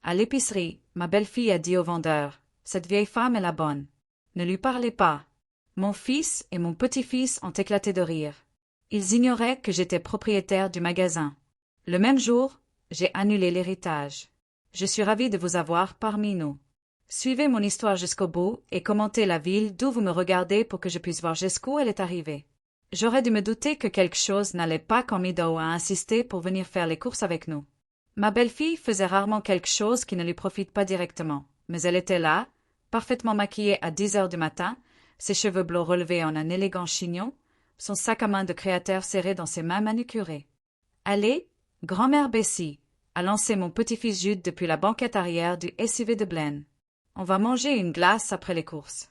À l'épicerie, ma belle-fille a dit au vendeur, « Cette vieille femme est la bonne. Ne lui parlez pas. » Mon fils et mon petit-fils ont éclaté de rire. Ils ignoraient que j'étais propriétaire du magasin. Le même jour, j'ai annulé l'héritage. Je suis ravi de vous avoir parmi nous. Suivez mon histoire jusqu'au bout et commentez la ville d'où vous me regardez pour que je puisse voir jusqu'où elle est arrivée. J'aurais dû me douter que quelque chose n'allait pas quand Meadow a insisté pour venir faire les courses avec nous. Ma belle-fille faisait rarement quelque chose qui ne lui profite pas directement, mais elle était là, parfaitement maquillée à 10 heures du matin, ses cheveux bleus relevés en un élégant chignon, son sac à main de créateur serré dans ses mains manucurées. Allez, grand-mère Bessie, a lancé mon petit-fils Jude depuis la banquette arrière du SUV de Blaine. On va manger une glace après les courses.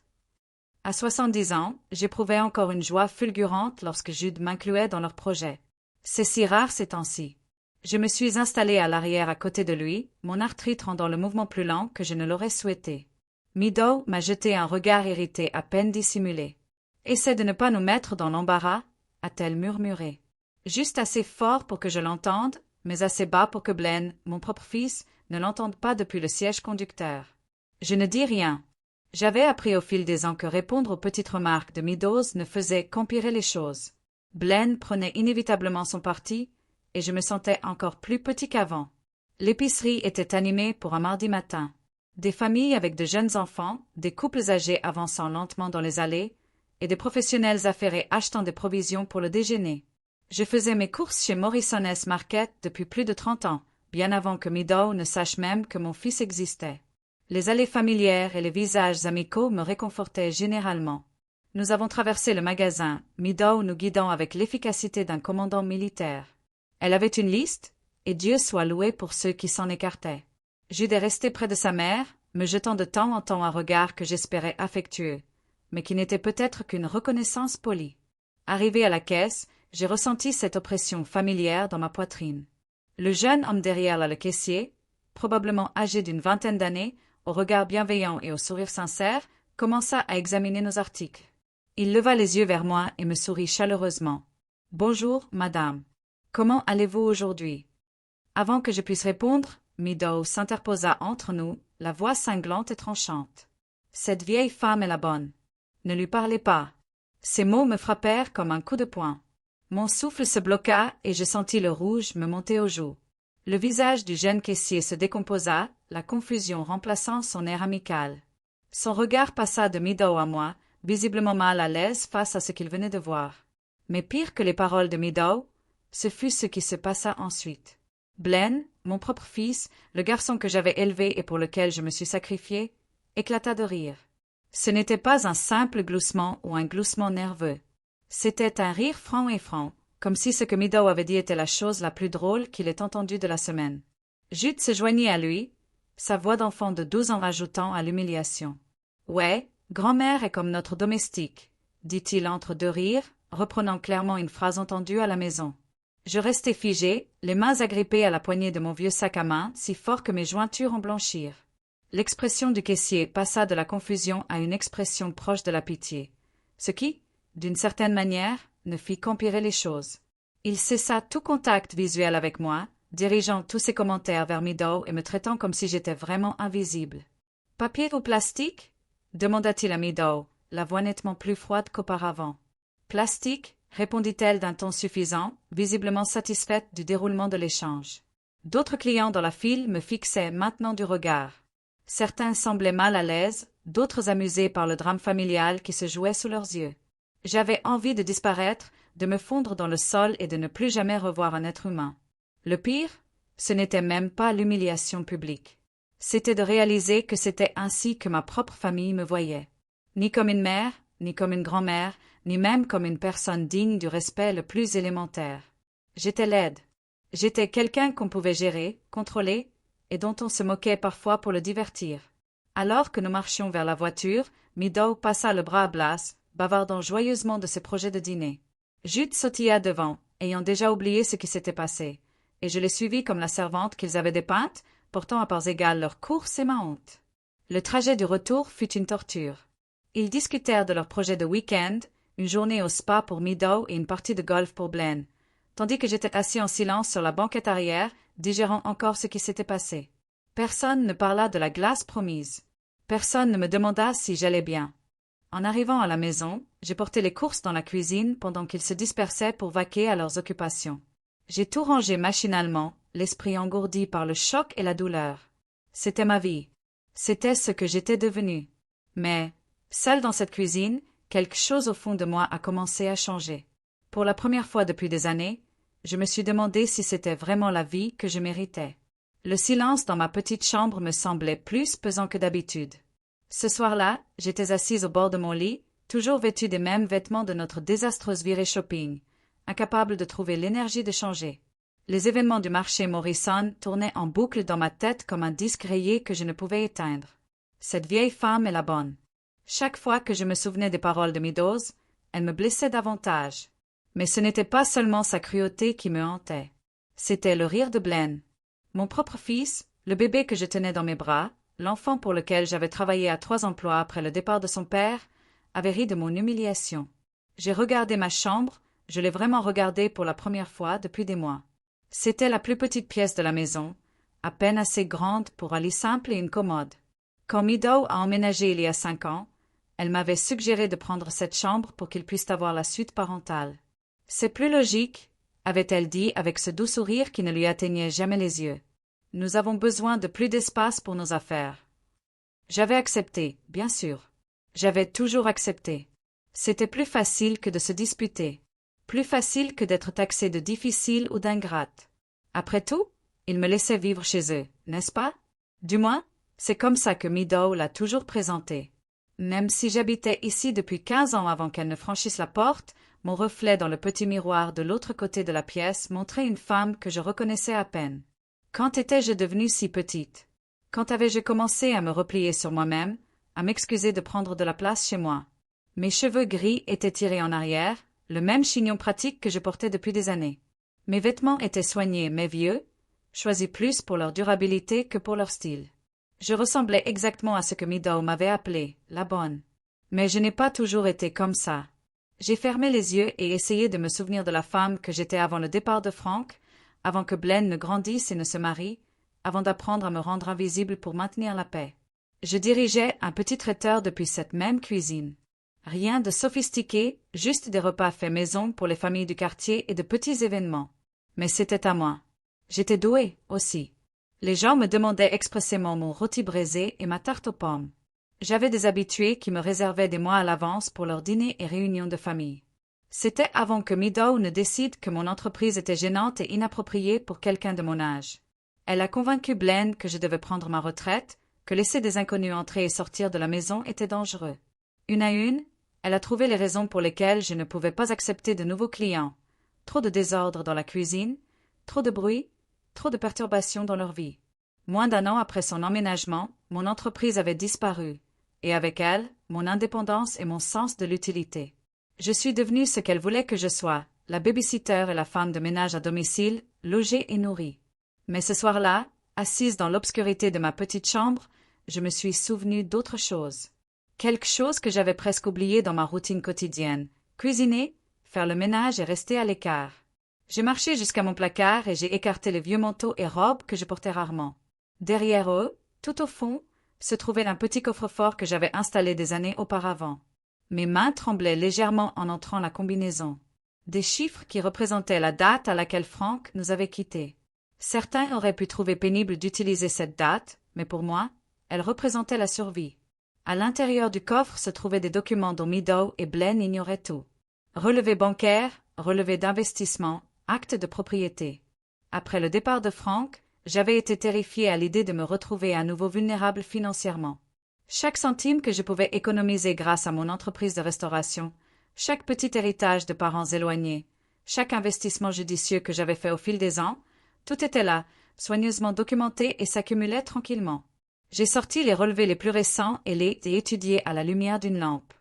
À 70 ans, j'éprouvais encore une joie fulgurante lorsque Jude m'incluait dans leur projet. C'est si rare ces temps-ci. Je me suis installée à l'arrière à côté de lui, mon arthrite rendant le mouvement plus lent que je ne l'aurais souhaité. Meadow m'a jeté un regard irrité à peine dissimulé. « Essaie de ne pas nous mettre dans l'embarras » a-t-elle murmuré. Juste assez fort pour que je l'entende, mais assez bas pour que Blaine, mon propre fils, ne l'entende pas depuis le siège conducteur. Je ne dis rien. J'avais appris au fil des ans que répondre aux petites remarques de Meadows ne faisait qu'empirer les choses. Blaine prenait inévitablement son parti, et je me sentais encore plus petit qu'avant. L'épicerie était animée pour un mardi matin. Des familles avec de jeunes enfants, des couples âgés avançant lentement dans les allées, et des professionnels affairés achetant des provisions pour le déjeuner. Je faisais mes courses chez Morrison S. Market depuis plus de 30 ans, bien avant que Meadow ne sache même que mon fils existait. Les allées familières et les visages amicaux me réconfortaient généralement. Nous avons traversé le magasin, Meadow nous guidant avec l'efficacité d'un commandant militaire. Elle avait une liste, et Dieu soit loué pour ceux qui s'en écartaient. Jude est resté près de sa mère, me jetant de temps en temps un regard que j'espérais affectueux, mais qui n'était peut-être qu'une reconnaissance polie. Arrivé à la caisse, j'ai ressenti cette oppression familière dans ma poitrine. Le jeune homme derrière le caissier, probablement âgé d'une vingtaine d'années, au regard bienveillant et au sourire sincère, commença à examiner nos articles. Il leva les yeux vers moi et me sourit chaleureusement. « Bonjour, madame. Comment allez-vous aujourd'hui » Avant que je puisse répondre, Meadow s'interposa entre nous, la voix cinglante et tranchante. « Cette vieille femme est la bonne. Ne lui parlez pas. » Ces mots me frappèrent comme un coup de poing. Mon souffle se bloqua et je sentis le rouge me monter aux joues. Le visage du jeune caissier se décomposa, la confusion remplaçant son air amical. Son regard passa de Meadow à moi, visiblement mal à l'aise face à ce qu'il venait de voir. Mais pire que les paroles de Meadow, ce fut ce qui se passa ensuite. Blaine, mon propre fils, le garçon que j'avais élevé et pour lequel je me suis sacrifié, éclata de rire. Ce n'était pas un simple gloussement ou un gloussement nerveux. C'était un rire franc et franc, comme si ce que Meadow avait dit était la chose la plus drôle qu'il ait entendue de la semaine. Jude se joignit à lui, sa voix d'enfant de 12 ans rajoutant à l'humiliation. « Ouais, grand-mère est comme notre domestique, » dit-il entre deux rires, reprenant clairement une phrase entendue à la maison. Je restai figé, les mains agrippées à la poignée de mon vieux sac à main, si fort que mes jointures en blanchirent. L'expression du caissier passa de la confusion à une expression proche de la pitié, ce qui, d'une certaine manière, ne fit qu'empirer les choses. Il cessa tout contact visuel avec moi, dirigeant tous ses commentaires vers Meadow et me traitant comme si j'étais vraiment invisible. « Papier ou plastique » demanda-t-il à Meadow, la voix nettement plus froide qu'auparavant. « Plastique » répondit-elle d'un ton suffisant, visiblement satisfaite du déroulement de l'échange. D'autres clients dans la file me fixaient maintenant du regard. Certains semblaient mal à l'aise, d'autres amusés par le drame familial qui se jouait sous leurs yeux. J'avais envie de disparaître, de me fondre dans le sol et de ne plus jamais revoir un être humain. Le pire, ce n'était même pas l'humiliation publique. C'était de réaliser que c'était ainsi que ma propre famille me voyait. Ni comme une mère, ni comme une grand-mère, ni même comme une personne digne du respect le plus élémentaire. J'étais laide. J'étais quelqu'un qu'on pouvait gérer, contrôler, et dont on se moquait parfois pour le divertir. Alors que nous marchions vers la voiture, Meadow passa le bras à Blas, bavardant joyeusement de ses projets de dîner. Jude sautilla devant, ayant déjà oublié ce qui s'était passé, et je les suivis comme la servante qu'ils avaient dépeinte, portant à parts égales leur course et ma honte. Le trajet du retour fut une torture. Ils discutèrent de leur projet de week-end, une journée au spa pour Meadow et une partie de golf pour Blaine, tandis que j'étais assis en silence sur la banquette arrière, digérant encore ce qui s'était passé. Personne ne parla de la glace promise. Personne ne me demanda si j'allais bien. En arrivant à la maison, j'ai porté les courses dans la cuisine pendant qu'ils se dispersaient pour vaquer à leurs occupations. J'ai tout rangé machinalement, l'esprit engourdi par le choc et la douleur. C'était ma vie. C'était ce que j'étais devenue. Mais, seule dans cette cuisine, quelque chose au fond de moi a commencé à changer. Pour la première fois depuis des années, je me suis demandé si c'était vraiment la vie que je méritais. Le silence dans ma petite chambre me semblait plus pesant que d'habitude. Ce soir-là, j'étais assise au bord de mon lit, toujours vêtue des mêmes vêtements de notre désastreuse virée shopping, incapable de trouver l'énergie de changer. Les événements du marché Morrison tournaient en boucle dans ma tête comme un disque rayé que je ne pouvais éteindre. Cette vieille femme est la bonne. Chaque fois que je me souvenais des paroles de Meadows, elle me blessait davantage. Mais ce n'était pas seulement sa cruauté qui me hantait. C'était le rire de Blaine. Mon propre fils, le bébé que je tenais dans mes bras, l'enfant pour lequel j'avais travaillé à 3 emplois après le départ de son père, avait ri de mon humiliation. J'ai regardé ma chambre, je l'ai vraiment regardée pour la première fois depuis des mois. C'était la plus petite pièce de la maison, à peine assez grande pour un lit simple et une commode. Quand Meadow a emménagé il y a 5 ans, elle m'avait suggéré de prendre cette chambre pour qu'il puisse avoir la suite parentale. C'est plus logique, avait-elle dit avec ce doux sourire qui ne lui atteignait jamais les yeux. Nous avons besoin de plus d'espace pour nos affaires. J'avais accepté, bien sûr. J'avais toujours accepté. C'était plus facile que de se disputer. Plus facile que d'être taxé de difficile ou d'ingrate. Après tout, ils me laissaient vivre chez eux, n'est-ce pas? Du moins, c'est comme ça que Meadow l'a toujours présenté. Même si j'habitais ici depuis 15 ans avant qu'elle ne franchisse la porte, mon reflet dans le petit miroir de l'autre côté de la pièce montrait une femme que je reconnaissais à peine. Quand étais-je devenue si petite? Quand avais-je commencé à me replier sur moi-même, à m'excuser de prendre de la place chez moi? Mes cheveux gris étaient tirés en arrière, le même chignon pratique que je portais depuis des années. Mes vêtements étaient soignés mais vieux, choisis plus pour leur durabilité que pour leur style. Je ressemblais exactement à ce que Meadow m'avait appelé, la bonne. Mais je n'ai pas toujours été comme ça. J'ai fermé les yeux et essayé de me souvenir de la femme que j'étais avant le départ de Frank, avant que Blaine ne grandisse et ne se marie, avant d'apprendre à me rendre invisible pour maintenir la paix. Je dirigeais un petit traiteur depuis cette même cuisine. Rien de sophistiqué, juste des repas faits maison pour les familles du quartier et de petits événements. Mais c'était à moi. J'étais douée, aussi. Les gens me demandaient expressément mon rôti braisé et ma tarte aux pommes. J'avais des habitués qui me réservaient des mois à l'avance pour leurs dîners et réunions de famille. C'était avant que Meadow ne décide que mon entreprise était gênante et inappropriée pour quelqu'un de mon âge. Elle a convaincu Blaine que je devais prendre ma retraite, que laisser des inconnus entrer et sortir de la maison était dangereux. Une à une, elle a trouvé les raisons pour lesquelles je ne pouvais pas accepter de nouveaux clients. Trop de désordre dans la cuisine, trop de bruit, trop de perturbations dans leur vie. Moins d'1 an après son emménagement, mon entreprise avait disparu, et avec elle, mon indépendance et mon sens de l'utilité. Je suis devenue ce qu'elle voulait que je sois, la baby-sitter et la femme de ménage à domicile, logée et nourrie. Mais ce soir-là, assise dans l'obscurité de ma petite chambre, je me suis souvenue d'autre chose. Quelque chose que j'avais presque oublié dans ma routine quotidienne. Cuisiner, faire le ménage et rester à l'écart. J'ai marché jusqu'à mon placard et j'ai écarté les vieux manteaux et robes que je portais rarement. Derrière eux, tout au fond, se trouvait un petit coffre-fort que j'avais installé des années auparavant. Mes mains tremblaient légèrement en entrant la combinaison. Des chiffres qui représentaient la date à laquelle Frank nous avait quittés. Certains auraient pu trouver pénible d'utiliser cette date, mais pour moi, elle représentait la survie. À l'intérieur du coffre se trouvaient des documents dont Meadow et Blaine ignoraient tout. Relevés bancaires, relevés d'investissement, actes de propriété. Après le départ de Frank, j'avais été terrifiée à l'idée de me retrouver à nouveau vulnérable financièrement. Chaque centime que je pouvais économiser grâce à mon entreprise de restauration, chaque petit héritage de parents éloignés, chaque investissement judicieux que j'avais fait au fil des ans, tout était là, soigneusement documenté et s'accumulait tranquillement. J'ai sorti les relevés les plus récents et les ai étudiés à la lumière d'une lampe.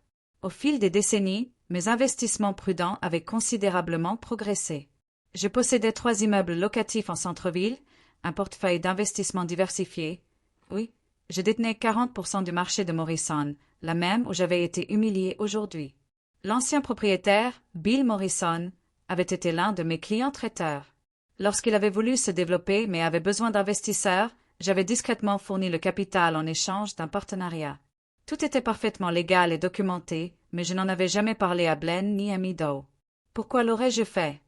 Au fil des décennies, mes investissements prudents avaient considérablement progressé. Je possédais 3 immeubles locatifs en centre-ville, un portefeuille d'investissements diversifié. Oui, je détenais 40% du marché de Morrison, la même où j'avais été humiliée aujourd'hui. L'ancien propriétaire, Bill Morrison, avait été l'un de mes clients traiteurs. Lorsqu'il avait voulu se développer mais avait besoin d'investisseurs, J'avais discrètement fourni le capital en échange d'un partenariat. Tout était parfaitement légal et documenté, mais je n'en avais jamais parlé à Blaine ni à Meadow. Pourquoi l'aurais-je fait?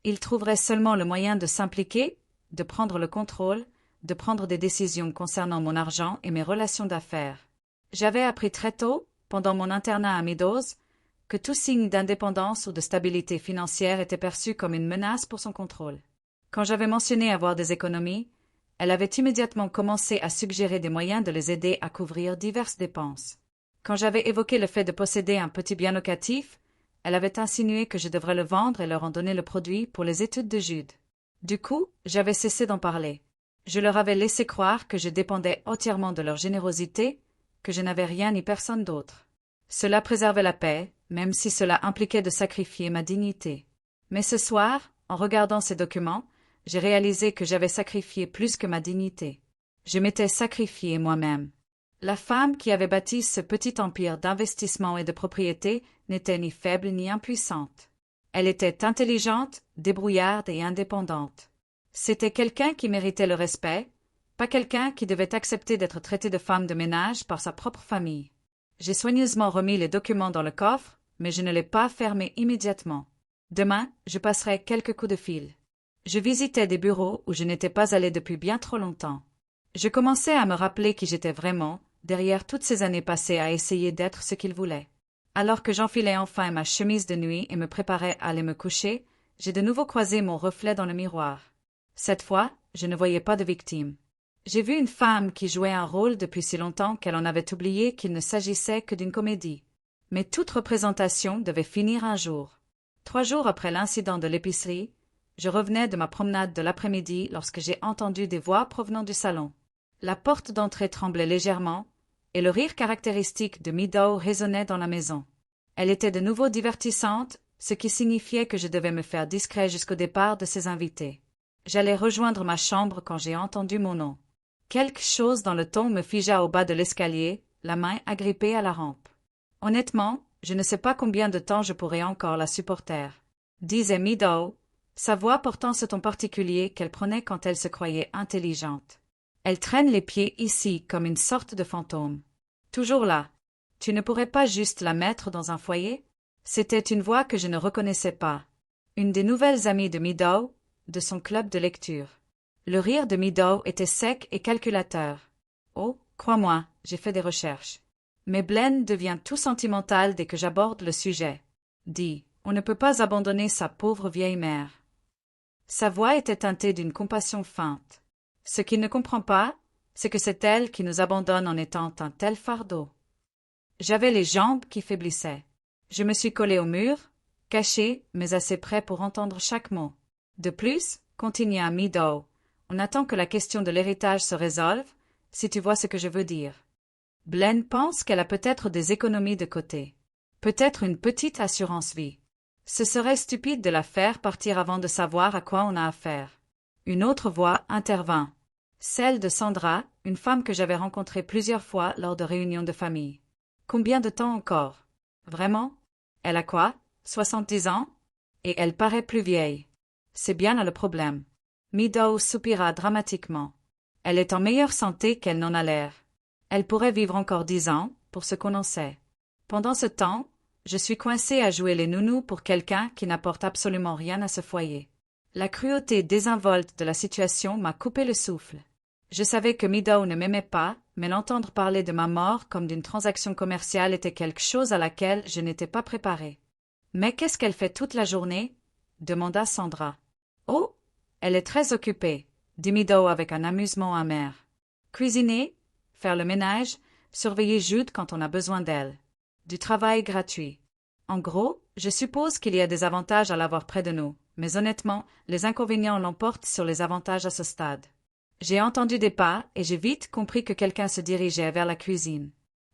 Il trouverait seulement le moyen de s'impliquer, de prendre le contrôle, de prendre des décisions concernant mon argent et mes relations d'affaires. J'avais appris très tôt, pendant mon internat à Meadows, que tout signe d'indépendance ou de stabilité financière était perçu comme une menace pour son contrôle. Quand j'avais mentionné avoir des économies, elle avait immédiatement commencé à suggérer des moyens de les aider à couvrir diverses dépenses. Quand j'avais évoqué le fait de posséder un petit bien locatif, elle avait insinué que je devrais le vendre et leur en donner le produit pour les études de Jude. Du coup, j'avais cessé d'en parler. Je leur avais laissé croire que je dépendais entièrement de leur générosité, que je n'avais rien ni personne d'autre. Cela préservait la paix, même si cela impliquait de sacrifier ma dignité. Mais ce soir, en regardant ces documents, j'ai réalisé que j'avais sacrifié plus que ma dignité. Je m'étais sacrifié moi-même. La femme qui avait bâti ce petit empire d'investissement et de propriété n'était ni faible ni impuissante. Elle était intelligente, débrouillarde et indépendante. C'était quelqu'un qui méritait le respect, pas quelqu'un qui devait accepter d'être traité de femme de ménage par sa propre famille. J'ai soigneusement remis les documents dans le coffre, mais je ne l'ai pas fermé immédiatement. Demain, je passerai quelques coups de fil. Je visitais des bureaux où je n'étais pas allé depuis bien trop longtemps. Je commençais à me rappeler qui j'étais vraiment, derrière toutes ces années passées à essayer d'être ce qu'ils voulaient. Alors que j'enfilais enfin ma chemise de nuit et me préparais à aller me coucher, j'ai de nouveau croisé mon reflet dans le miroir. Cette fois, je ne voyais pas de victime. J'ai vu une femme qui jouait un rôle depuis si longtemps qu'elle en avait oublié qu'il ne s'agissait que d'une comédie. Mais toute représentation devait finir un jour. 3 jours après l'incident de l'épicerie, je revenais de ma promenade de l'après-midi lorsque j'ai entendu des voix provenant du salon. La porte d'entrée tremblait légèrement, et le rire caractéristique de Meadow résonnait dans la maison. Elle était de nouveau divertissante, ce qui signifiait que je devais me faire discret jusqu'au départ de ses invités. J'allais rejoindre ma chambre quand j'ai entendu mon nom. Quelque chose dans le ton me figea au bas de l'escalier, la main agrippée à la rampe. Honnêtement, je ne sais pas combien de temps je pourrais encore la supporter, disait Meadow, sa voix portant ce ton particulier qu'elle prenait quand elle se croyait intelligente. Elle traîne les pieds ici comme une sorte de fantôme. Toujours là. Tu ne pourrais pas juste la mettre dans un foyer? C'était une voix que je ne reconnaissais pas. Une des nouvelles amies de Meadow, de son club de lecture. Le rire de Meadow était sec et calculateur. Oh, crois-moi, j'ai fait des recherches. Mais Blaine devient tout sentimental dès que j'aborde le sujet. Dit, on ne peut pas abandonner sa pauvre vieille mère. Sa voix était teintée d'une compassion feinte. Ce qu'il ne comprend pas, c'est que c'est elle qui nous abandonne en étant un tel fardeau. J'avais les jambes qui faiblissaient. Je me suis collé au mur, caché, mais assez près pour entendre chaque mot. De plus, continua Meadow, on attend que la question de l'héritage se résolve, si tu vois ce que je veux dire. Blaine pense qu'elle a peut-être des économies de côté. Peut-être une petite assurance-vie. Ce serait stupide de la faire partir avant de savoir à quoi on a affaire. Une autre voix intervint. Celle de Sandra, une femme que j'avais rencontrée plusieurs fois lors de réunions de famille. Combien de temps encore? Vraiment? Elle a quoi? 70 ans? Et elle paraît plus vieille. C'est bien là le problème. Meadow soupira dramatiquement. Elle est en meilleure santé qu'elle n'en a l'air. Elle pourrait vivre encore 10 ans, pour ce qu'on en sait. Pendant ce temps, je suis coincée à jouer les nounous pour quelqu'un qui n'apporte absolument rien à ce foyer. La cruauté désinvolte de la situation m'a coupé le souffle. Je savais que Meadow ne m'aimait pas, mais l'entendre parler de ma mort comme d'une transaction commerciale était quelque chose à laquelle je n'étais pas préparée. « Mais qu'est-ce qu'elle fait toute la journée ?» demanda Sandra. « Oh, elle est très occupée, » dit Meadow avec un amusement amer. « Cuisiner, faire le ménage, surveiller Jude quand on a besoin d'elle. Du travail gratuit. En gros, je suppose qu'il y a des avantages à l'avoir près de nous, mais honnêtement, les inconvénients l'emportent sur les avantages à ce stade. » J'ai entendu des pas et j'ai vite compris que quelqu'un se dirigeait vers la cuisine.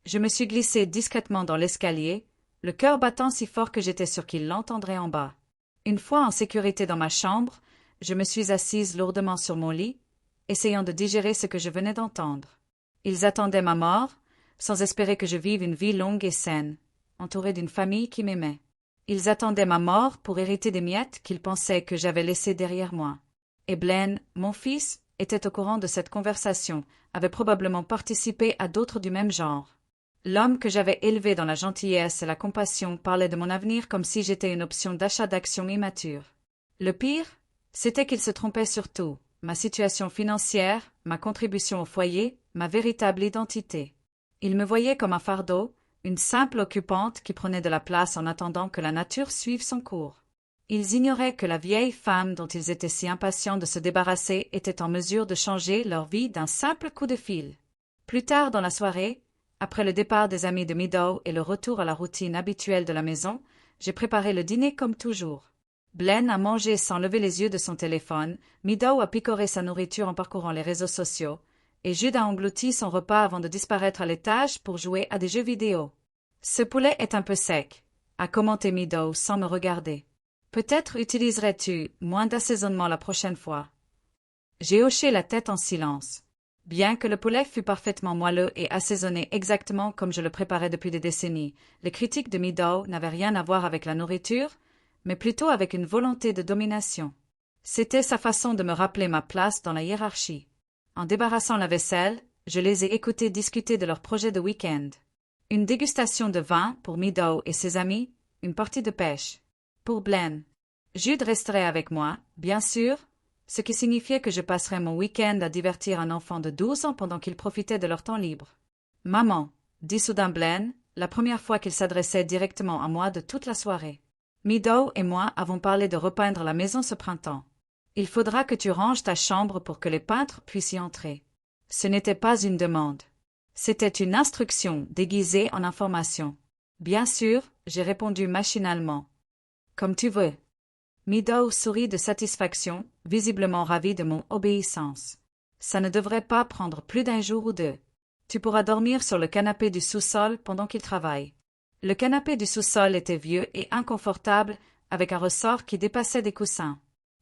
Je me suis glissée discrètement dans l'escalier, le cœur battant si fort que j'étais sûre qu'il l'entendrait en bas. Une fois en sécurité dans ma chambre, je me suis assise lourdement sur mon lit, essayant de digérer ce que je venais d'entendre. Ils attendaient ma mort, sans espérer que je vive une vie longue et saine, entourée d'une famille qui m'aimait. Ils attendaient ma mort pour hériter des miettes qu'ils pensaient que j'avais laissées derrière moi. Et Blaine, mon fils, était au courant de cette conversation, avait probablement participé à d'autres du même genre. L'homme que j'avais élevé dans la gentillesse et la compassion parlait de mon avenir comme si j'étais une option d'achat d'actions immature. Le pire, c'était qu'il se trompait sur tout, ma situation financière, ma contribution au foyer, ma véritable identité. Il me voyait comme un fardeau, une simple occupante qui prenait de la place en attendant que la nature suive son cours. Ils ignoraient que la vieille femme dont ils étaient si impatients de se débarrasser était en mesure de changer leur vie d'un simple coup de fil. Plus tard dans la soirée, après le départ des amis de Meadow et le retour à la routine habituelle de la maison, j'ai préparé le dîner comme toujours. Blaine a mangé sans lever les yeux de son téléphone, Meadow a picoré sa nourriture en parcourant les réseaux sociaux, et Jude a englouti son repas avant de disparaître à l'étage pour jouer à des jeux vidéo. « Ce poulet est un peu sec », a commenté Meadow sans me regarder. « Peut-être utiliserais-tu moins d'assaisonnement la prochaine fois. » J'ai hoché la tête en silence. Bien que le poulet fût parfaitement moelleux et assaisonné exactement comme je le préparais depuis des décennies, les critiques de Meadow n'avaient rien à voir avec la nourriture, mais plutôt avec une volonté de domination. C'était sa façon de me rappeler ma place dans la hiérarchie. En débarrassant la vaisselle, je les ai écoutés discuter de leur projet de week-end. Une dégustation de vin pour Meadow et ses amis, une partie de pêche. Pour Blaine. Jude resterait avec moi, bien sûr, ce qui signifiait que je passerais mon week-end à divertir un enfant de 12 ans pendant qu'il profitait de leur temps libre. « Maman », dit soudain Blaine, la première fois qu'il s'adressait directement à moi de toute la soirée. Meadow et moi avons parlé de repeindre la maison ce printemps. Il faudra que tu ranges ta chambre pour que les peintres puissent y entrer. Ce n'était pas une demande. C'était une instruction déguisée en information. Bien sûr, j'ai répondu machinalement. Comme tu veux. Meadow sourit de satisfaction, visiblement ravi de mon obéissance. Ça ne devrait pas prendre plus d'un jour ou deux. Tu pourras dormir sur le canapé du sous-sol pendant qu'il travaille. Le canapé du sous-sol était vieux et inconfortable, avec un ressort qui dépassait des coussins.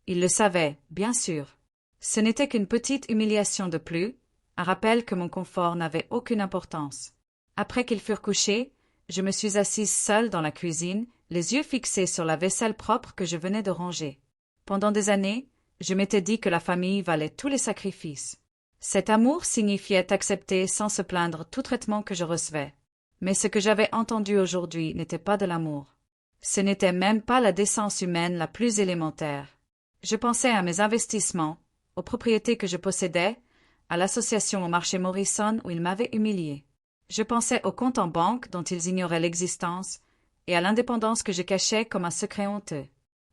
Il le savait, bien sûr. Ce n'était qu'une petite humiliation de plus, un rappel que mon confort n'avait aucune importance. Après qu'ils furent couchés, je me suis assise seule dans la cuisine, les yeux fixés sur la vaisselle propre que je venais de ranger. Pendant des années, je m'étais dit que la famille valait tous les sacrifices. Cet amour signifiait accepter sans se plaindre tout traitement que je recevais. Mais ce que j'avais entendu aujourd'hui n'était pas de l'amour. Ce n'était même pas la décence humaine la plus élémentaire. Je pensais à mes investissements, aux propriétés que je possédais, à l'association au marché Morrison où ils m'avaient humilié. Je pensais aux comptes en banque dont ils ignoraient l'existence, et à l'indépendance que je cachais comme un secret honteux.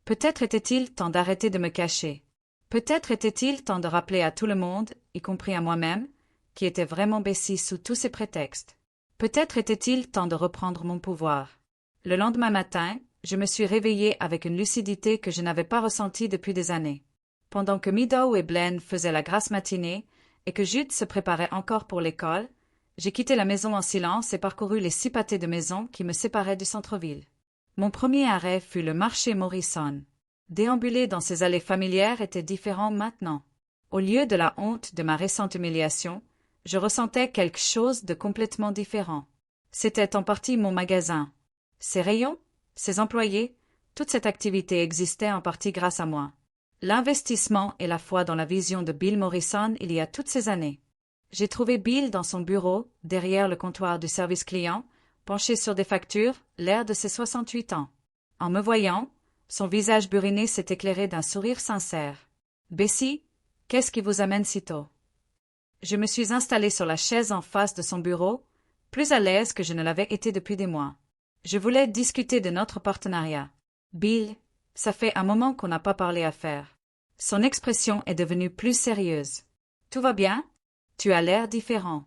Peut-être était-il temps d'arrêter de me cacher. Peut-être était-il temps de rappeler à tout le monde, y compris à moi-même, qui était vraiment Bessie sous tous ces prétextes. Peut-être était-il temps de reprendre mon pouvoir. Le lendemain matin, je me suis réveillée avec une lucidité que je n'avais pas ressentie depuis des années. Pendant que Meadow et Blaine faisaient la grasse matinée et que Jude se préparait encore pour l'école, j'ai quitté la maison en silence et parcouru les 6 pâtés de maisons qui me séparaient du centre-ville. Mon premier arrêt fut le marché Morrison. Déambuler dans ces allées familières était différent maintenant. Au lieu de la honte de ma récente humiliation, je ressentais quelque chose de complètement différent. C'était en partie mon magasin. Ses rayons, ses employés, toute cette activité existait en partie grâce à moi. L'investissement et la foi dans la vision de Bill Morrison il y a toutes ces années. J'ai trouvé Bill dans son bureau, derrière le comptoir du service client, penché sur des factures, l'air de ses 68 ans. En me voyant, son visage buriné s'est éclairé d'un sourire sincère. « Bessie, qu'est-ce qui vous amène si tôt ?» Je me suis installée sur la chaise en face de son bureau, plus à l'aise que je ne l'avais été depuis des mois. Je voulais discuter de notre partenariat. « Bill, ça fait un moment qu'on n'a pas parlé affaires. » Son expression est devenue plus sérieuse. « Tout va bien? Tu as l'air différent.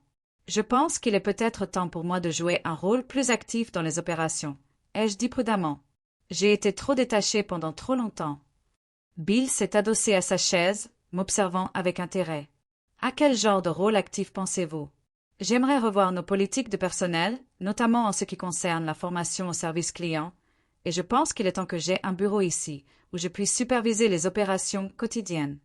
Je pense qu'il est peut-être temps pour moi de jouer un rôle plus actif dans les opérations. » ai-je dit prudemment. J'ai été trop détachée pendant trop longtemps. Bill s'est adossé à sa chaise, m'observant avec intérêt. « À quel genre de rôle actif pensez-vous? » J'aimerais revoir nos politiques de personnel, notamment en ce qui concerne la formation au service client, et je pense qu'il est temps que j'aie un bureau ici, où je puisse superviser les opérations quotidiennes.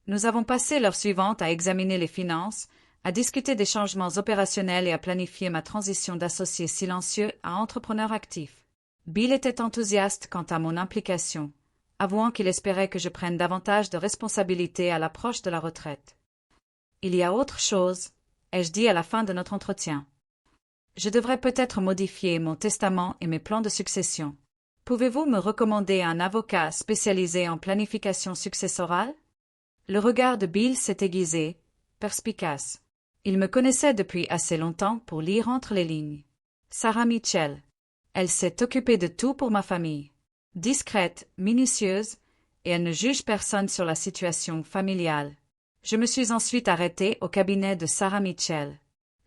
Nous avons passé l'heure suivante à examiner les finances, à discuter des changements opérationnels et à planifier ma transition d'associé silencieux à entrepreneur actif. Bill était enthousiaste quant à mon implication, avouant qu'il espérait que je prenne davantage de responsabilités à l'approche de la retraite. Il y a autre chose, ai-je dit à la fin de notre entretien. Je devrais peut-être modifier mon testament et mes plans de succession. Pouvez-vous me recommander un avocat spécialisé en planification successorale? Le regard de Bill s'est aiguisé, perspicace. Il me connaissait depuis assez longtemps pour lire entre les lignes. Sarah Mitchell. Elle s'est occupée de tout pour ma famille. Discrète, minutieuse, et elle ne juge personne sur la situation familiale. Je me suis ensuite arrêtée au cabinet de Sarah Mitchell.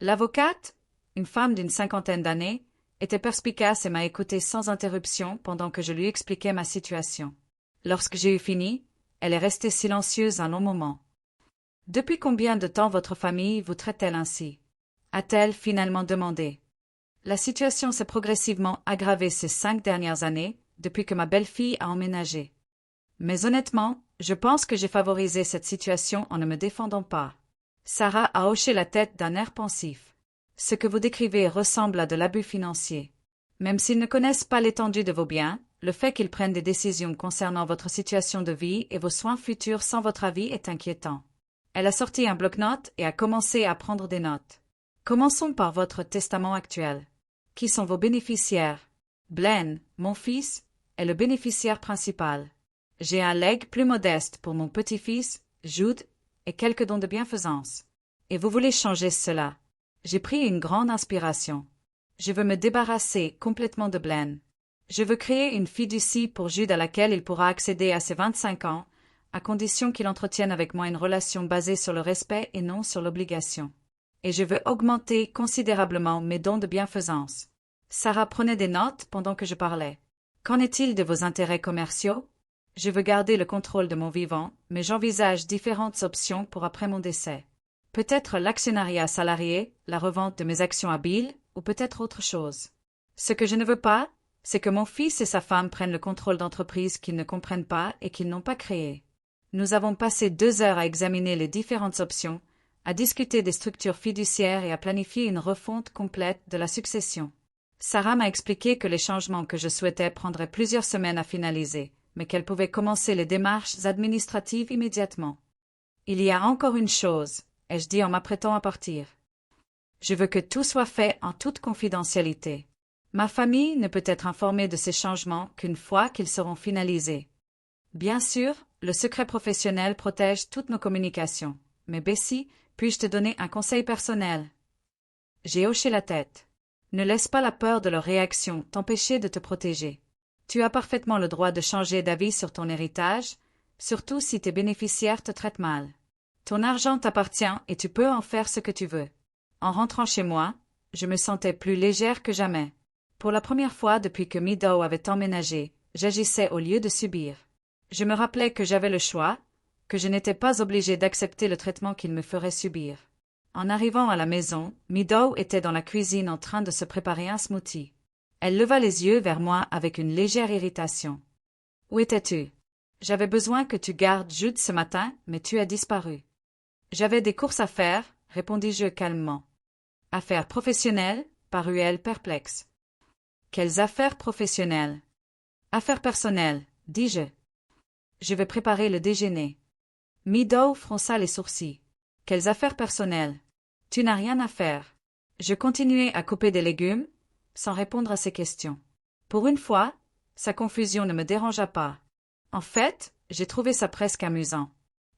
L'avocate, une femme d'une cinquantaine d'années, était perspicace et m'a écoutée sans interruption pendant que je lui expliquais ma situation. Lorsque j'ai eu fini, elle est restée silencieuse un long moment. « Depuis combien de temps votre famille vous traite-t-elle ainsi » a-t-elle finalement demandé. La situation s'est progressivement aggravée ces 5 dernières années, depuis que ma belle-fille a emménagé. Mais honnêtement, je pense que j'ai favorisé cette situation en ne me défendant pas. Sarah a hoché la tête d'un air pensif. Ce que vous décrivez ressemble à de l'abus financier. Même s'ils ne connaissent pas l'étendue de vos biens, le fait qu'ils prennent des décisions concernant votre situation de vie et vos soins futurs sans votre avis est inquiétant. Elle a sorti un bloc-notes et a commencé à prendre des notes. Commençons par votre testament actuel. Qui sont vos bénéficiaires? Blaine, mon fils, est le bénéficiaire principal. J'ai un legs plus modeste pour mon petit-fils, Jude, et quelques dons de bienfaisance. Et vous voulez changer cela. J'ai pris une grande inspiration. Je veux me débarrasser complètement de Blaine. Je veux créer une fiducie pour Jude à laquelle il pourra accéder à ses 25 ans, à condition qu'il entretienne avec moi une relation basée sur le respect et non sur l'obligation. Et je veux augmenter considérablement mes dons de bienfaisance. Sarah prenait des notes pendant que je parlais. Qu'en est-il de vos intérêts commerciaux? Je veux garder le contrôle de mon vivant, mais j'envisage différentes options pour après mon décès. Peut-être l'actionnariat salarié, la revente de mes actions à Bill, ou peut-être autre chose. Ce que je ne veux pas, c'est que mon fils et sa femme prennent le contrôle d'entreprises qu'ils ne comprennent pas et qu'ils n'ont pas créées. Nous avons passé 2 heures à examiner les différentes options, à discuter des structures fiduciaires et à planifier une refonte complète de la succession. Sarah m'a expliqué que les changements que je souhaitais prendraient plusieurs semaines à finaliser, mais qu'elle pouvait commencer les démarches administratives immédiatement. Il y a encore une chose, ai-je dit en m'apprêtant à partir. Je veux que tout soit fait en toute confidentialité. Ma famille ne peut être informée de ces changements qu'une fois qu'ils seront finalisés. Bien sûr, le secret professionnel protège toutes nos communications. Mais Bessie, puis-je te donner un conseil personnel? J'ai hoché la tête. Ne laisse pas la peur de leur réaction t'empêcher de te protéger. Tu as parfaitement le droit de changer d'avis sur ton héritage, surtout si tes bénéficiaires te traitent mal. Ton argent t'appartient et tu peux en faire ce que tu veux. En rentrant chez moi, je me sentais plus légère que jamais. Pour la première fois depuis que Meadow avait emménagé, j'agissais au lieu de subir. Je me rappelais que j'avais le choix, que je n'étais pas obligée d'accepter le traitement qu'il me ferait subir. En arrivant à la maison, Meadow était dans la cuisine en train de se préparer un smoothie. Elle leva les yeux vers moi avec une légère irritation. « Où étais-tu? J'avais besoin que tu gardes Jude ce matin, mais tu as disparu. »« J'avais des courses à faire, » répondis-je calmement. « Affaires professionnelles ?» parut-elle perplexe. « Quelles affaires professionnelles? »« Affaires personnelles, » dis-je. « Je vais préparer le déjeuner. » Meadow fronça les sourcils. « Quelles affaires personnelles? Tu n'as rien à faire. » Je continuai à couper des légumes, sans répondre à ses questions. Pour une fois, sa confusion ne me dérangea pas. En fait, j'ai trouvé ça presque amusant.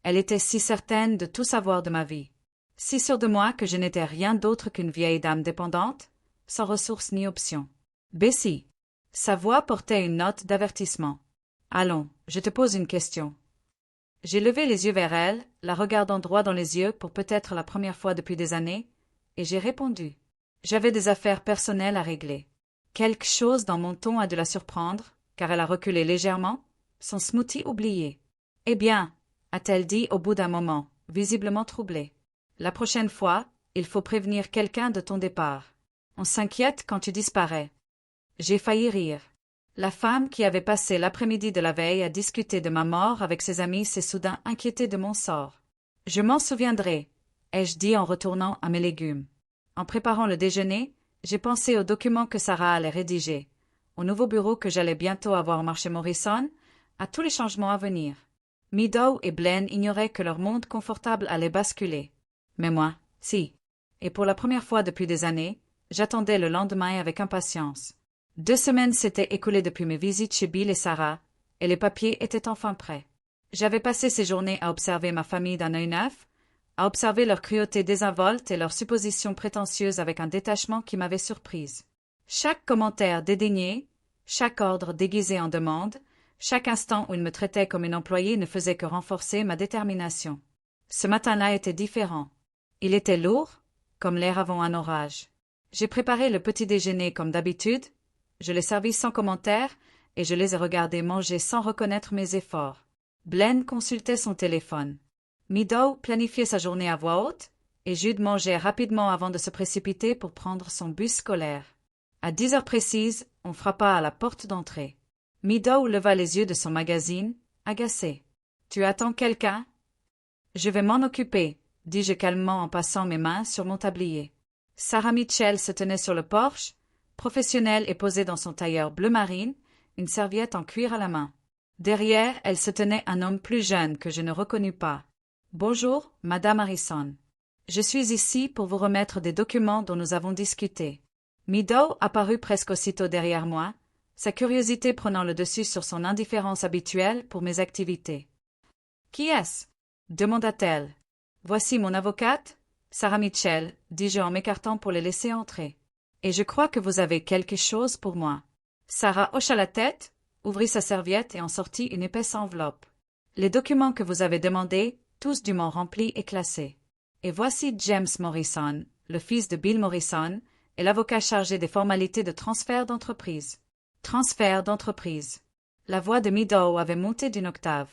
Elle était si certaine de tout savoir de ma vie. Si sûre de moi que je n'étais rien d'autre qu'une vieille dame dépendante, sans ressources ni options. « Bessie !» Sa voix portait une note d'avertissement. « Allons, je te pose une question. » J'ai levé les yeux vers elle, la regardant droit dans les yeux pour peut-être la première fois depuis des années, et j'ai répondu. J'avais des affaires personnelles à régler. Quelque chose dans mon ton a dû la surprendre, car elle a reculé légèrement, son smoothie oublié. « Eh bien, » a-t-elle dit au bout d'un moment, visiblement troublée. « La prochaine fois, il faut prévenir quelqu'un de ton départ. On s'inquiète quand tu disparais. » J'ai failli rire. La femme qui avait passé l'après-midi de la veille à discuter de ma mort avec ses amis s'est soudain inquiétée de mon sort. « Je m'en souviendrai, » ai-je dit en retournant à mes légumes. En préparant le déjeuner, j'ai pensé aux documents que Sarah allait rédiger, au nouveau bureau que j'allais bientôt avoir au marché Morrison, à tous les changements à venir. Meadow et Blaine ignoraient que leur monde confortable allait basculer. Mais moi, si. Et pour la première fois depuis des années, j'attendais le lendemain avec impatience. 2 semaines s'étaient écoulées depuis mes visites chez Bill et Sarah, et les papiers étaient enfin prêts. J'avais passé ces journées à observer ma famille d'un œil neuf, à observer leur cruauté désinvolte et leurs suppositions prétentieuses avec un détachement qui m'avait surprise. Chaque commentaire dédaigné, chaque ordre déguisé en demande, chaque instant où ils me traitaient comme une employée ne faisait que renforcer ma détermination. Ce matin-là était différent. Il était lourd, comme l'air avant un orage. J'ai préparé le petit déjeuner comme d'habitude, je l'ai servi sans commentaire, et je les ai regardés manger sans reconnaître mes efforts. Blaine consultait son téléphone. Meadow planifiait sa journée à voix haute, et Jude mangeait rapidement avant de se précipiter pour prendre son bus scolaire. À 10 heures précises, on frappa à la porte d'entrée. Meadow leva les yeux de son magazine, agacé. « Tu attends quelqu'un » ? « Je vais m'en occuper, » dis-je calmement en passant mes mains sur mon tablier. Sarah Mitchell se tenait sur le porche, professionnelle et posée dans son tailleur bleu marine, une serviette en cuir à la main. Derrière, elle se tenait un homme plus jeune que je ne reconnus pas. « Bonjour, Madame Harrison. Je suis ici pour vous remettre des documents dont nous avons discuté. » Meadow apparut presque aussitôt derrière moi, sa curiosité prenant le dessus sur son indifférence habituelle pour mes activités. « Qui est-ce » demanda-t-elle. « Voici mon avocate, Sarah Mitchell, dis-je en m'écartant pour les laisser entrer. Et je crois que vous avez quelque chose pour moi. » Sarah hocha la tête, ouvrit sa serviette et en sortit une épaisse enveloppe. « Les documents que vous avez demandés, tous dûment remplis et classés. Et voici James Morrison, le fils de Bill Morrison, et l'avocat chargé des formalités de transfert d'entreprise. » Transfert d'entreprise. La voix de Meadow avait monté d'une octave.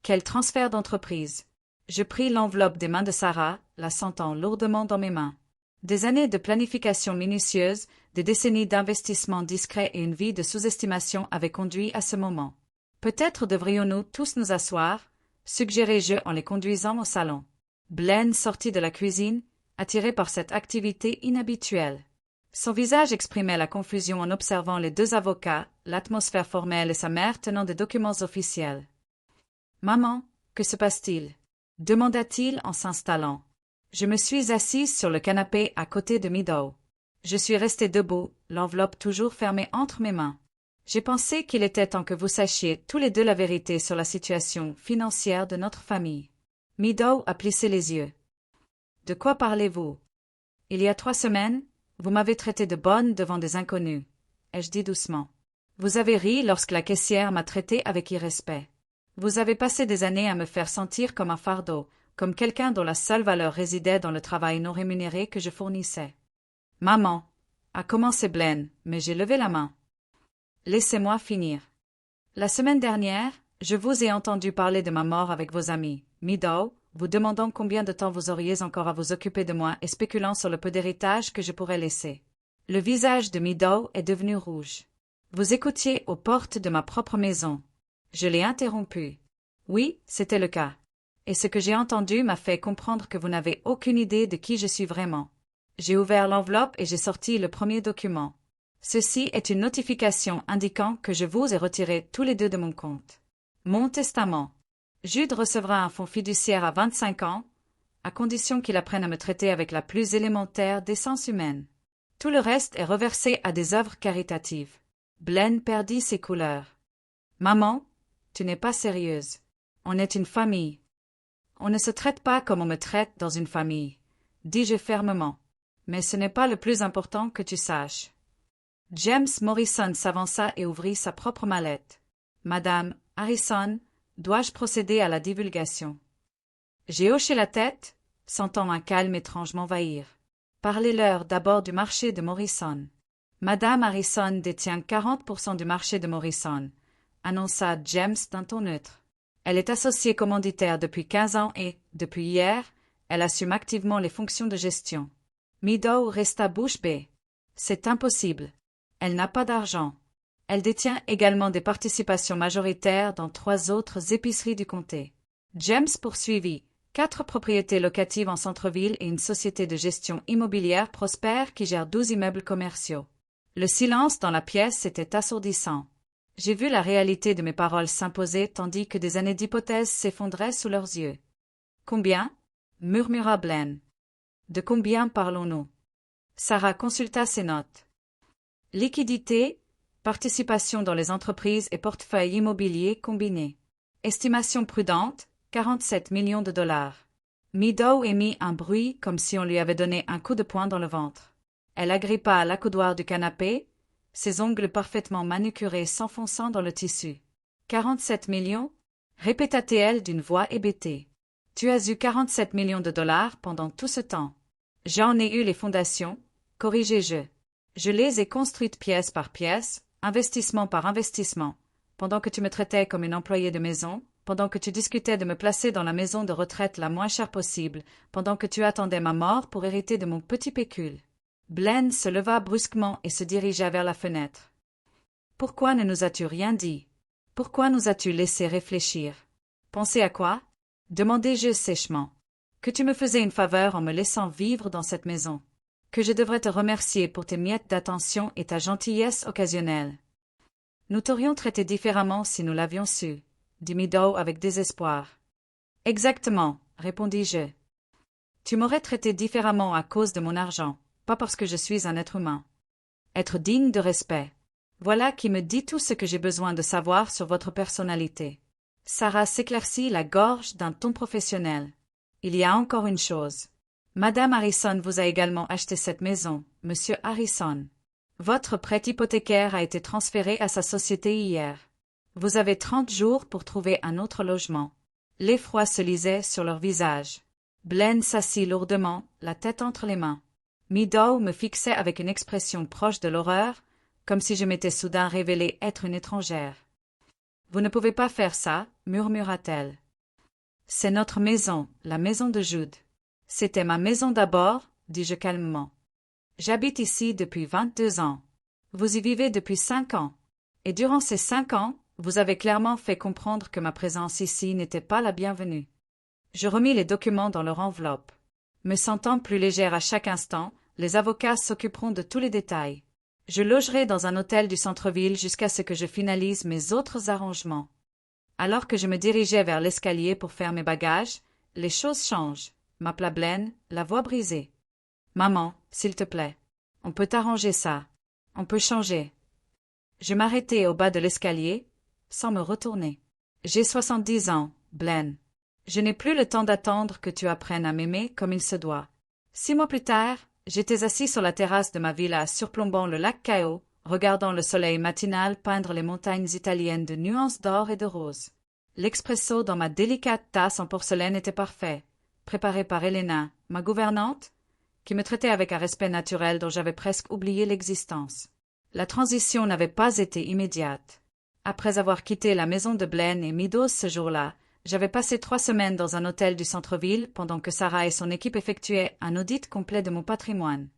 Quel transfert d'entreprise? Je pris l'enveloppe des mains de Sarah, la sentant lourdement dans mes mains. Des années de planification minutieuse, des décennies d'investissement discret et une vie de sous-estimation avaient conduit à ce moment. Peut-être devrions-nous tous nous asseoir, suggérai-je en les conduisant au salon. Blaine sortit de la cuisine, attiré par cette activité inhabituelle. Son visage exprimait la confusion en observant les 2 avocats, l'atmosphère formelle et sa mère tenant des documents officiels. « Maman, que se passe-t-il » demanda-t-il en s'installant. Je me suis assise sur le canapé à côté de Meadow. Je suis restée debout, l'enveloppe toujours fermée entre mes mains. J'ai pensé qu'il était temps que vous sachiez tous les 2 la vérité sur la situation financière de notre famille. Meadow a plissé les yeux. « De quoi parlez-vous » ? « Il y a 3 semaines, vous m'avez traité de bonne devant des inconnus, » ai-je dit doucement. « Vous avez ri lorsque la caissière m'a traité avec irrespect. Vous avez passé des années à me faire sentir comme un fardeau, comme quelqu'un dont la seule valeur résidait dans le travail non rémunéré que je fournissais. »« Maman » a commencé Blaine, mais j'ai levé la main. « Laissez-moi finir. La semaine dernière, je vous ai entendu parler de ma mort avec vos amis, Meadow, vous demandant combien de temps vous auriez encore à vous occuper de moi et spéculant sur le peu d'héritage que je pourrais laisser. Le visage de Meadow est devenu rouge. Vous écoutiez aux portes de ma propre maison. Je l'ai interrompu. Oui, c'était le cas. Et ce que j'ai entendu m'a fait comprendre que vous n'avez aucune idée de qui je suis vraiment. J'ai ouvert l'enveloppe et j'ai sorti le premier document. Ceci est une notification indiquant que je vous ai retiré tous les 2 de mon compte. Mon testament. Jude recevra un fonds fiduciaire à 25 ans, à condition qu'il apprenne à me traiter avec la plus élémentaire décence humaine. Tout le reste est reversé à des œuvres caritatives. Blaine perdit ses couleurs. « Maman, tu n'es pas sérieuse. On est une famille. » « On ne se traite pas comme on me traite dans une famille, » dis-je fermement. « Mais ce n'est pas le plus important que tu saches. » James Morrison s'avança et ouvrit sa propre mallette. « Madame Harrison, dois-je procéder à la divulgation ?» J'ai hoché la tête, sentant un calme étrange m'envahir. « Parlez-leur d'abord du marché de Morrison. »« Madame Harrison détient 40% du marché de Morrison, » annonça James d'un ton neutre. Elle est associée commanditaire depuis 15 ans et, depuis hier, elle assume activement les fonctions de gestion. Meadow resta bouche bée. C'est impossible. Elle n'a pas d'argent. Elle détient également des participations majoritaires dans 3 autres épiceries du comté. James poursuivit. 4 propriétés locatives en centre-ville et une société de gestion immobilière prospère qui gère 12 immeubles commerciaux. Le silence dans la pièce était assourdissant. J'ai vu la réalité de mes paroles s'imposer tandis que des années d'hypothèses s'effondraient sous leurs yeux. « Combien » murmura Blaine. De combien parlons-nous? Sarah consulta ses notes. Liquidité, participation dans les entreprises et portefeuille immobilier combinés. Estimation prudente, 47 millions de dollars. Meadow émit un bruit comme si on lui avait donné un coup de poing dans le ventre. Elle agrippa l'accoudoir du canapé, ses ongles parfaitement manucurés s'enfonçant dans le tissu. 47 millions? Répéta-t-elle d'une voix hébétée. Tu as eu 47 millions de dollars pendant tout ce temps. J'en ai eu les fondations, corrigeai-je. Je les ai construites pièce par pièce, investissement par investissement, pendant que tu me traitais comme une employée de maison, pendant que tu discutais de me placer dans la maison de retraite la moins chère possible, pendant que tu attendais ma mort pour hériter de mon petit pécule. Blaine se leva brusquement et se dirigea vers la fenêtre. Pourquoi ne nous as-tu rien dit? Pourquoi nous as-tu laissé réfléchir? Penser à quoi? Demandai-je sèchement. Que tu me faisais une faveur en me laissant vivre dans cette maison. Que je devrais te remercier pour tes miettes d'attention et ta gentillesse occasionnelle. Nous t'aurions traité différemment si nous l'avions su, dit Meadow avec désespoir. Exactement, répondis-je. Tu m'aurais traité différemment à cause de mon argent, pas parce que je suis un être humain. Être digne de respect. Voilà qui me dit tout ce que j'ai besoin de savoir sur votre personnalité. Sarah s'éclaircit la gorge d'un ton professionnel. Il y a encore une chose. Madame Harrison vous a également acheté cette maison, Monsieur Harrison. Votre prêt hypothécaire a été transféré à sa société hier. Vous avez 30 jours pour trouver un autre logement. L'effroi se lisait sur leur visage. Blaine s'assit lourdement, la tête entre les mains. Meadow me fixait avec une expression proche de l'horreur, comme si je m'étais soudain révélée être une étrangère. « Vous ne pouvez pas faire ça, murmura-t-elle. C'est notre maison, la maison de Jude. C'était ma maison d'abord, dis-je calmement. J'habite ici depuis 22 ans. Vous y vivez depuis 5 ans. Et durant ces 5 ans, vous avez clairement fait comprendre que ma présence ici n'était pas la bienvenue. Je remis les documents dans leur enveloppe. Me sentant plus légère à chaque instant, les avocats s'occuperont de tous les détails. Je logerai dans un hôtel du centre-ville jusqu'à ce que je finalise mes autres arrangements. Alors que je me dirigeais vers l'escalier pour faire mes bagages, les choses changent, m'appela Blaine, la voix brisée. Maman, s'il te plaît. On peut arranger ça. On peut changer. Je m'arrêtai au bas de l'escalier, sans me retourner. J'ai 70 ans, Blaine. Je n'ai plus le temps d'attendre que tu apprennes à m'aimer comme il se doit. 6 mois plus tard, j'étais assis sur la terrasse de ma villa surplombant le lac Cao, regardant le soleil matinal peindre les montagnes italiennes de nuances d'or et de rose. L'expresso dans ma délicate tasse en porcelaine était parfait, préparé par Elena, ma gouvernante, qui me traitait avec un respect naturel dont j'avais presque oublié l'existence. La transition n'avait pas été immédiate. Après avoir quitté la maison de Blaine et Meadow ce jour-là, j'avais passé 3 semaines dans un hôtel du centre-ville pendant que Sarah et son équipe effectuaient un audit complet de mon patrimoine.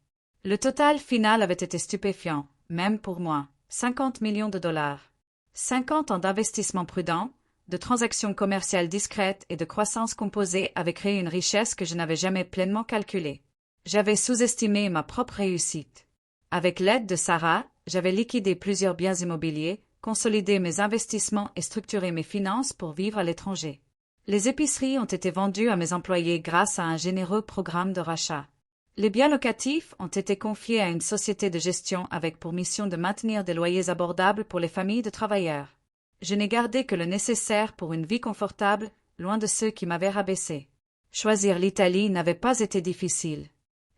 Le total final avait été stupéfiant, même pour moi, 50 millions de dollars. 50 ans d'investissement prudent, de transactions commerciales discrètes et de croissance composée avaient créé une richesse que je n'avais jamais pleinement calculée. J'avais sous-estimé ma propre réussite. Avec l'aide de Sarah, j'avais liquidé plusieurs biens immobiliers, consolidé mes investissements et structuré mes finances pour vivre à l'étranger. Les épiceries ont été vendues à mes employés grâce à un généreux programme de rachat. Les biens locatifs ont été confiés à une société de gestion avec pour mission de maintenir des loyers abordables pour les familles de travailleurs. Je n'ai gardé que le nécessaire pour une vie confortable, loin de ceux qui m'avaient rabaissé. Choisir l'Italie n'avait pas été difficile.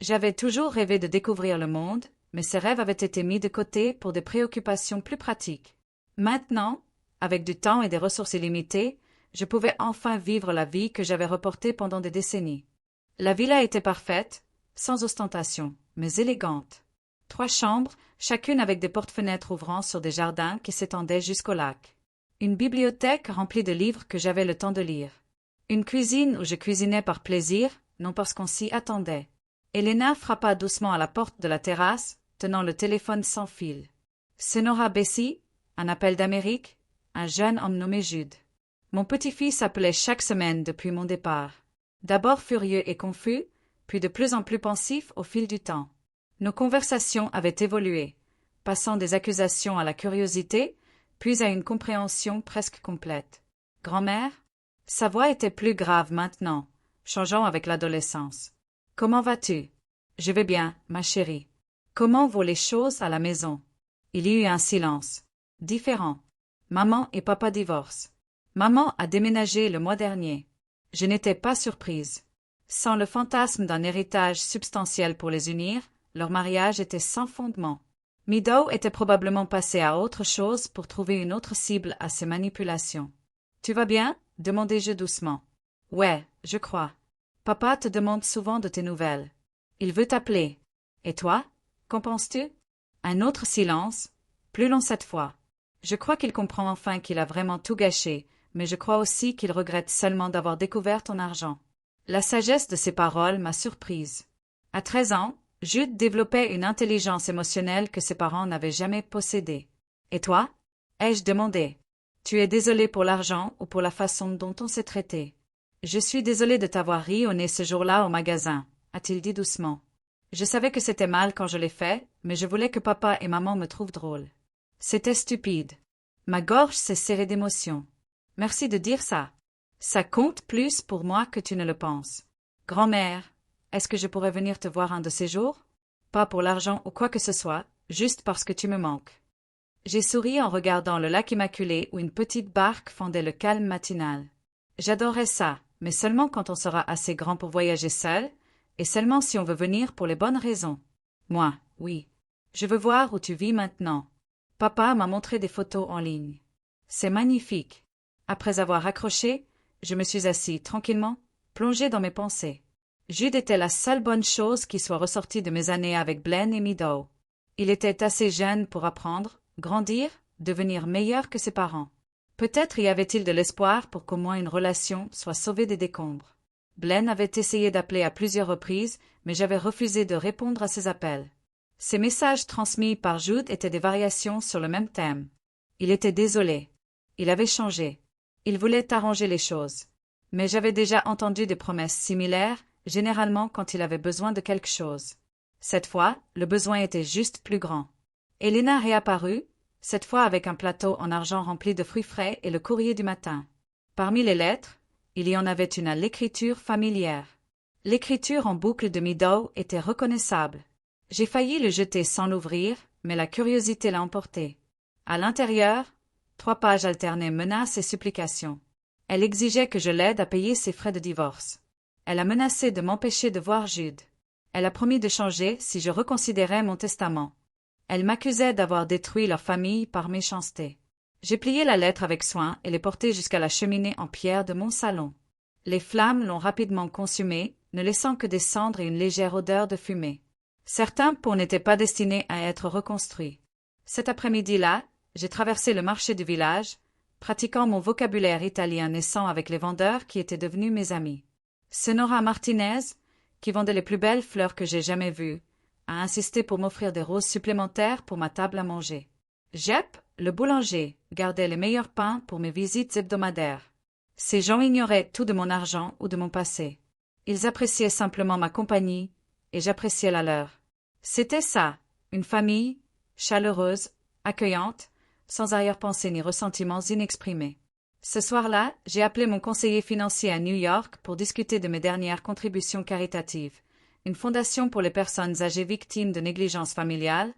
J'avais toujours rêvé de découvrir le monde, mais ces rêves avaient été mis de côté pour des préoccupations plus pratiques. Maintenant, avec du temps et des ressources illimitées, je pouvais enfin vivre la vie que j'avais reportée pendant des décennies. La villa était parfaite, sans ostentation, mais élégante. 3 chambres, chacune avec des portes-fenêtres ouvrant sur des jardins qui s'étendaient jusqu'au lac. Une bibliothèque remplie de livres que j'avais le temps de lire. Une cuisine où je cuisinais par plaisir, non parce qu'on s'y attendait. Elena frappa doucement à la porte de la terrasse, tenant le téléphone sans fil. Sonora Bessie, un appel d'Amérique, un jeune homme nommé Jude. Mon petit-fils appelait chaque semaine depuis mon départ. D'abord furieux et confus, puis de plus en plus pensif au fil du temps. Nos conversations avaient évolué, passant des accusations à la curiosité, puis à une compréhension presque complète. Grand-mère? Sa voix était plus grave maintenant, changeant avec l'adolescence. Comment vas-tu? Je vais bien, ma chérie. Comment vont les choses à la maison? Il y eut un silence. Différent. Maman et papa divorcent. Maman a déménagé le mois dernier. Je n'étais pas surprise. Sans le fantasme d'un héritage substantiel pour les unir, leur mariage était sans fondement. Meadow était probablement passé à autre chose pour trouver une autre cible à ses manipulations. « Tu vas bien? » demandai-je doucement. « Ouais, je crois. Papa te demande souvent de tes nouvelles. Il veut t'appeler. Et toi? Qu'en penses-tu? » Un autre silence, plus long cette fois. Je crois qu'il comprend enfin qu'il a vraiment tout gâché, mais je crois aussi qu'il regrette seulement d'avoir découvert ton argent. La sagesse de ses paroles m'a surprise. À 13 ans, Jude développait une intelligence émotionnelle que ses parents n'avaient jamais possédée. « Et toi? » ai-je demandé. « Tu es désolé pour l'argent ou pour la façon dont on s'est traité? »« Je suis désolé de t'avoir ri au nez ce jour-là au magasin, » a-t-il dit doucement. Je savais que c'était mal quand je l'ai fait, mais je voulais que papa et maman me trouvent drôle. C'était stupide. Ma gorge s'est serrée d'émotion. Merci de dire ça. Ça compte plus pour moi que tu ne le penses. Grand-mère, est-ce que je pourrais venir te voir un de ces jours? Pas pour l'argent ou quoi que ce soit, juste parce que tu me manques. J'ai souri en regardant le lac immaculé où une petite barque fendait le calme matinal. J'adorais ça, mais seulement quand on sera assez grand pour voyager seul, et seulement si on veut venir pour les bonnes raisons. Moi, oui. Je veux voir où tu vis maintenant. Papa m'a montré des photos en ligne. C'est magnifique. Après avoir accroché, je me suis assis tranquillement, plongé dans mes pensées. Jude était la seule bonne chose qui soit ressortie de mes années avec Blaine et Meadow. Il était assez jeune pour apprendre, grandir, devenir meilleur que ses parents. Peut-être y avait-il de l'espoir pour qu'au moins une relation soit sauvée des décombres. Blaine avait essayé d'appeler à plusieurs reprises, mais j'avais refusé de répondre à ses appels. Ces messages transmis par Jude étaient des variations sur le même thème. Il était désolé. Il avait changé. Il voulait arranger les choses. Mais j'avais déjà entendu des promesses similaires, généralement quand il avait besoin de quelque chose. Cette fois, le besoin était juste plus grand. Elena réapparut, cette fois avec un plateau en argent rempli de fruits frais et le courrier du matin. Parmi les lettres, il y en avait une à l'écriture familière. L'écriture en boucle de Meadow était reconnaissable. J'ai failli le jeter sans l'ouvrir, mais la curiosité l'a emporté. À l'intérieur, 3 pages alternaient menaces et supplications. Elle exigeait que je l'aide à payer ses frais de divorce. Elle a menacé de m'empêcher de voir Jude. Elle a promis de changer si je reconsidérais mon testament. Elle m'accusait d'avoir détruit leur famille par méchanceté. J'ai plié la lettre avec soin et l'ai portée jusqu'à la cheminée en pierre de mon salon. Les flammes l'ont rapidement consumée, ne laissant que des cendres et une légère odeur de fumée. Certains ponts n'étaient pas destinés à être reconstruits. Cet après-midi-là, j'ai traversé le marché du village, pratiquant mon vocabulaire italien naissant avec les vendeurs qui étaient devenus mes amis. Sonora Martinez, qui vendait les plus belles fleurs que j'ai jamais vues, a insisté pour m'offrir des roses supplémentaires pour ma table à manger. Jep, le boulanger, gardait les meilleurs pains pour mes visites hebdomadaires. Ces gens ignoraient tout de mon argent ou de mon passé. Ils appréciaient simplement ma compagnie, et j'appréciais la leur. C'était ça, une famille, chaleureuse, accueillante, sans arrière-pensée ni ressentiments inexprimés. Ce soir-là, j'ai appelé mon conseiller financier à New York pour discuter de mes dernières contributions caritatives, une fondation pour les personnes âgées victimes de négligence familiale,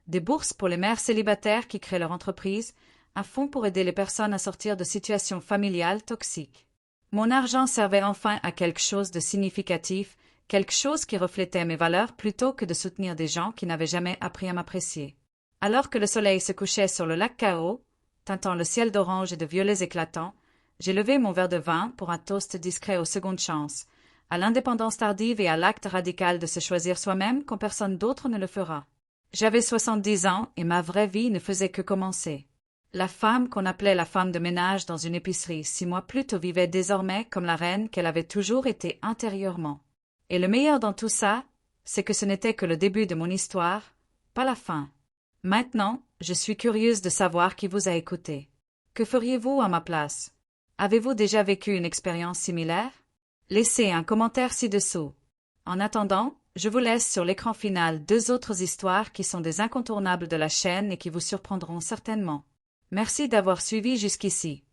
des bourses pour les mères célibataires qui créent leur entreprise, un fonds pour aider les personnes à sortir de situations familiales toxiques. Mon argent servait enfin à quelque chose de significatif, quelque chose qui reflétait mes valeurs plutôt que de soutenir des gens qui n'avaient jamais appris à m'apprécier. Alors que le soleil se couchait sur le lac Kao, teintant le ciel d'orange et de violets éclatants, j'ai levé mon verre de vin pour un toast discret aux secondes chances, à l'indépendance tardive et à l'acte radical de se choisir soi-même quand personne d'autre ne le fera. J'avais 70 ans et ma vraie vie ne faisait que commencer. La femme qu'on appelait la femme de ménage dans une épicerie 6 mois plus tôt vivait désormais comme la reine qu'elle avait toujours été intérieurement. Et le meilleur dans tout ça, c'est que ce n'était que le début de mon histoire, pas la fin. Maintenant, je suis curieuse de savoir qui vous a écouté. Que feriez-vous à ma place? Avez-vous déjà vécu une expérience similaire? Laissez un commentaire ci-dessous. En attendant, je vous laisse sur l'écran final 2 autres histoires qui sont des incontournables de la chaîne et qui vous surprendront certainement. Merci d'avoir suivi jusqu'ici.